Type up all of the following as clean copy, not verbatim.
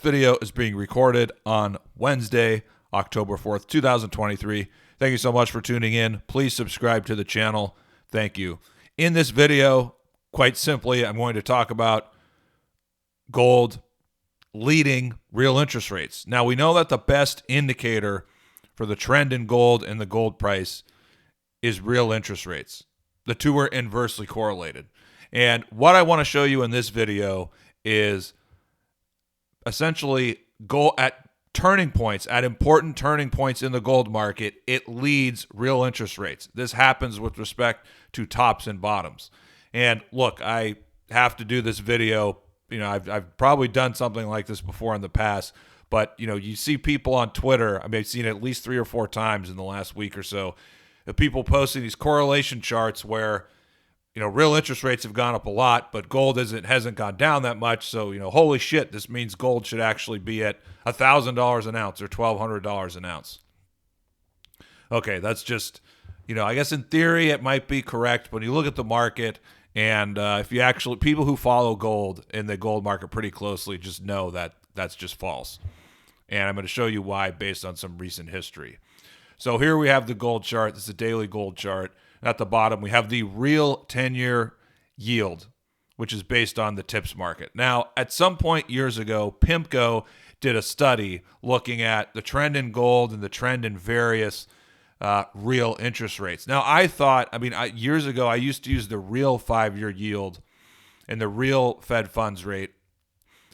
Video is being recorded on Wednesday, October 4th, 2023. Thank you so much for tuning in. Please subscribe to the channel. Thank you. In this video, quite simply, I'm going to talk about gold leading real interest rates. Now, we know that the best indicator for the trend in gold and the gold price is real interest rates. The two are inversely correlated. And what I want to show you in this video is essentially gold at turning points, at important turning points in the gold market, it leads real interest rates. This happens with respect to tops and bottoms. And look, I have to do this video. I've probably done something like this before in the past, but you see people on Twitter. I mean, I've seen it at least 3 or 4 times in the last week or so, of people posting these correlation charts where real interest rates have gone up a lot, but gold hasn't gone down that much. So, holy shit, this means gold should actually be at $1,000 an ounce or $1,200 an ounce. Okay, that's just, I guess in theory it might be correct, but when you look at the market and if you actually, people who follow gold in the gold market pretty closely just know that that's just false. And I'm going to show you why based on some recent history. So here we have the gold chart. This is a daily gold chart. At the bottom, we have the real 10-year yield, which is based on the TIPS market. Now, at some point years ago, PIMCO did a study looking at the trend in gold and the trend in various real interest rates. Now, years ago, I used to use the real 5-year yield and the real Fed funds rate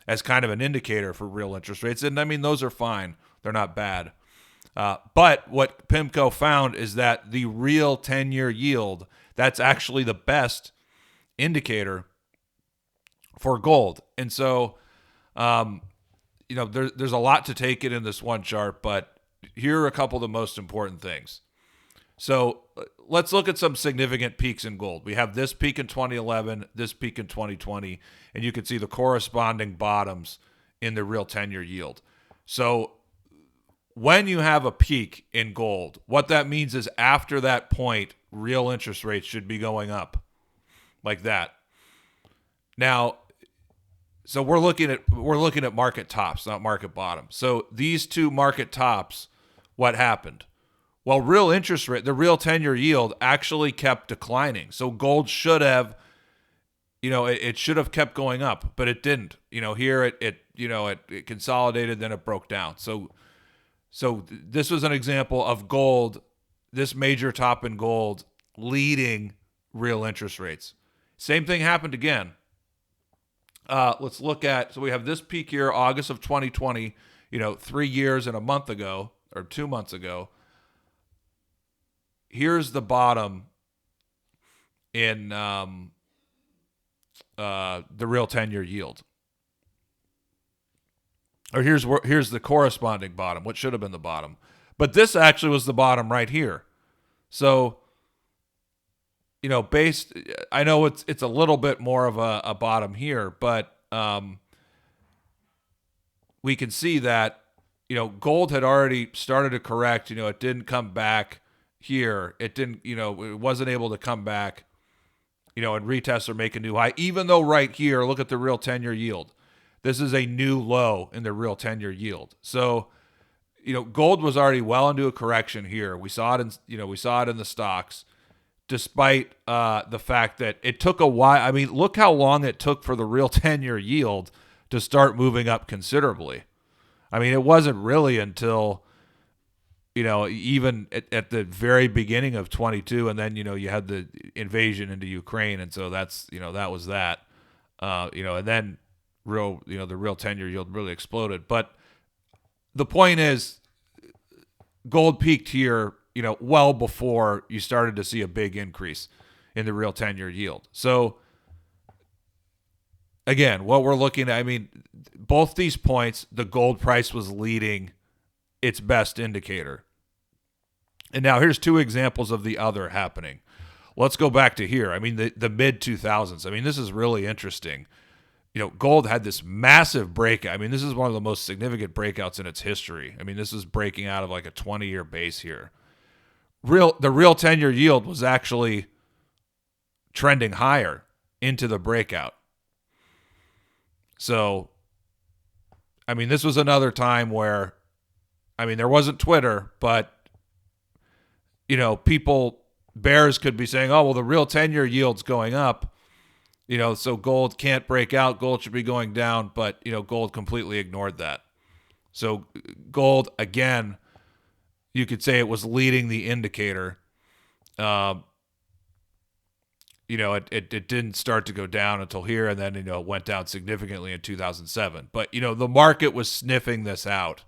as kind of an indicator for real interest rates. And those are fine. They're not bad. But what PIMCO found is that the real 10-year yield, that's actually the best indicator for gold. And so, there's a lot to take it in this one chart, but here are a couple of the most important things. So let's look at some significant peaks in gold. We have this peak in 2011, this peak in 2020, and you can see the corresponding bottoms in the real 10-year yield. So when you have a peak in gold, what that means is after that point, real interest rates should be going up like that. Now, so we're looking at market tops, not market bottoms. So these two market tops, what happened? Well, real interest rate, the real 10-year yield actually kept declining. So gold should have, it should have kept going up, but it didn't. Here it consolidated, then it broke down. So this was an example of gold, this major top in gold, leading real interest rates. Same thing happened again. Let's look at, so we have this peak here, August of 2020, 3 years and a month ago, or 2 months ago. Here's the bottom in the real 10-year yield. Or here's the corresponding bottom, what should have been the bottom. But this actually was the bottom right here. So, I know it's a little bit more of a bottom here, but we can see that, gold had already started to correct. It didn't come back here. It didn't, it wasn't able to come back, and retest or make a new high. Even though right here, look at the real 10-year yield. This is a new low in the real 10-year yield. So, gold was already well into a correction here. We saw it in the stocks, despite the fact that it took a while. Look how long it took for the real 10-year yield to start moving up considerably. It wasn't really until, even at the very beginning of 22, and then, you had the invasion into Ukraine, and so that's, that was that. And then the real 10-year yield really exploded. But the point is, gold peaked here, well before you started to see a big increase in the real 10-year yield. So again, what we're looking at, both these points, the gold price was leading its best indicator. And now here's 2 examples of the other happening. Let's go back to here. The mid 2000s. This is really interesting. Gold had this massive breakout. This is one of the most significant breakouts in its history. This is breaking out of like a 20-year base here. The real 10-year yield was actually trending higher into the breakout. So I mean, this was another time where, I mean, there wasn't Twitter, but, bears could be saying, oh, well, the real 10-year yield's going up, so gold can't break out. Gold should be going down. But, gold completely ignored that. So gold, again, you could say it was leading the indicator. It didn't start to go down until here, and then, it went down significantly in 2007. But, the market was sniffing this out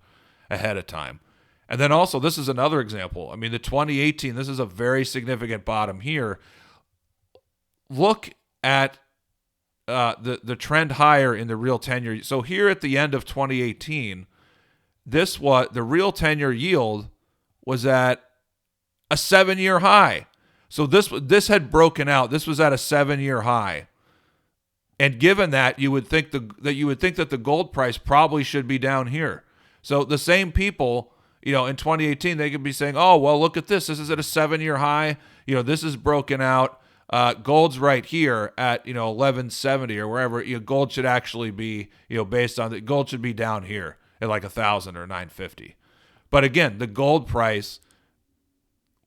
ahead of time. And then also, this is another example. I mean, the 2018, this is a very significant bottom here. Look at the trend higher in the real 10-year. So here at the end of 2018, the real 10-year yield was at a 7-year high. So this had broken out. This was at a 7-year high. And given that, you would think that the gold price probably should be down here. So the same people, in 2018, they could be saying, oh, well, look at this. This is at a 7-year high. This is broken out. Gold's right here at, 1170 or wherever. Gold should actually be, based on gold should be down here at like 1,000 or 950. But again, the gold price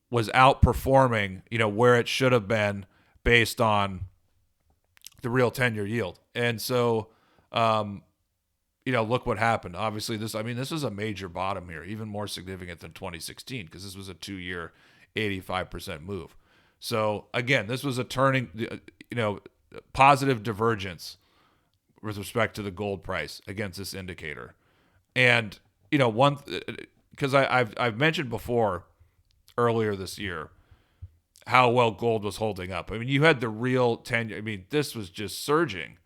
was outperforming, where it should have been based on the real 10-year yield. And so, look what happened. Obviously, this is a major bottom here, even more significant than 2016, because this was a 2-year 85% move. So again, this was a turning, positive divergence with respect to the gold price against this indicator. And, because I've mentioned before earlier this year how well gold was holding up. I mean, you had the real 10, this was just surging.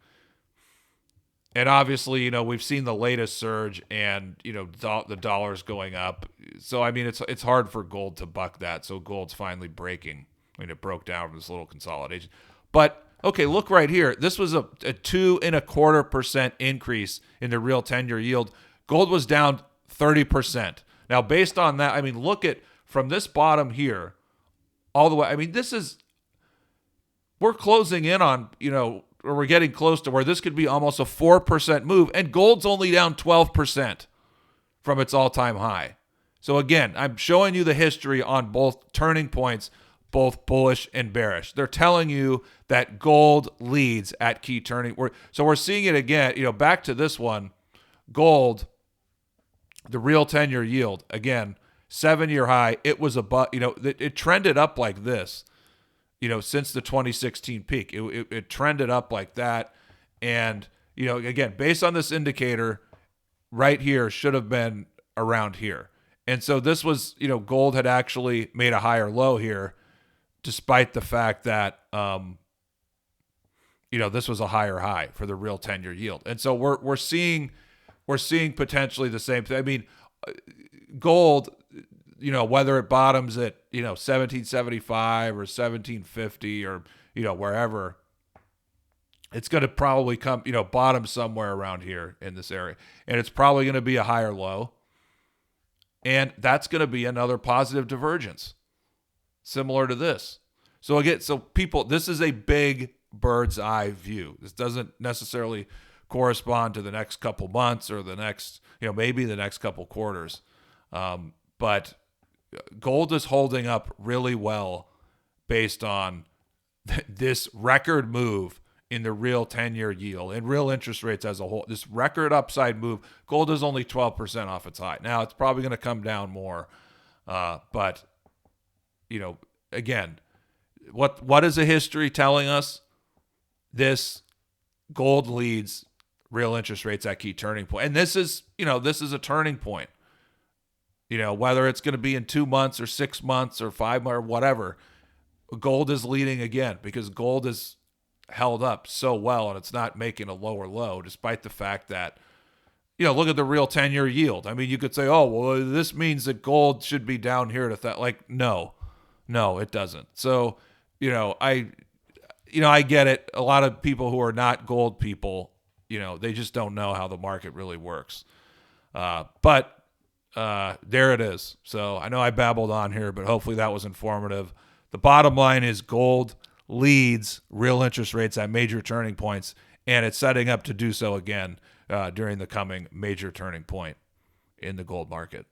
And obviously, we've seen the latest surge and, the dollar's going up. So, it's hard for gold to buck that. So gold's finally breaking. It broke down from this little consolidation. But, okay, look right here. This was a 2.25% increase in the real 10-year yield. Gold was down 30%. Now, based on that, look at from this bottom here all the way. We're closing in on, or we're getting close to where this could be almost a 4% move, and gold's only down 12% from its all-time high. So again, I'm showing you the history on both turning points, both bullish and bearish. They're telling you that gold leads at key turning. So we're seeing it again, back to this one, gold, the real 10-year yield, again, 7-year high. It was it trended up like this, since the 2016 peak. It trended up like that. And, again, based on this indicator right here should have been around here. And so this was, gold had actually made a higher low here, despite the fact that, this was a higher high for the real 10-year yield. And so we're seeing potentially the same thing. Gold, whether it bottoms at, 1775 or 1750 or, wherever, it's going to probably come, bottom somewhere around here in this area. And it's probably going to be a higher low. And that's going to be another positive divergence, similar to this. So again, this is a big bird's eye view. This doesn't necessarily correspond to the next couple months or the next, maybe the next couple quarters. But gold is holding up really well based on this record move in the real 10-year yield and real interest rates as a whole. This record upside move, gold is only 12% off its high. Now, it's probably going to come down more. But, again, what is the history telling us? This gold leads real interest rates at key turning point. And this is a turning point. Whether it's going to be in 2 months or 6 months or 5 months or whatever, gold is leading again because gold is held up so well and it's not making a lower low, despite the fact that, look at the real 10-year yield. You could say, oh, well, this means that gold should be down here to that. No, it doesn't. So, I get it. A lot of people who are not gold people, they just don't know how the market really works. But there it is. So I know I babbled on here, but hopefully that was informative. The bottom line is gold leads real interest rates at major turning points, and it's setting up to do so again during the coming major turning point in the gold market.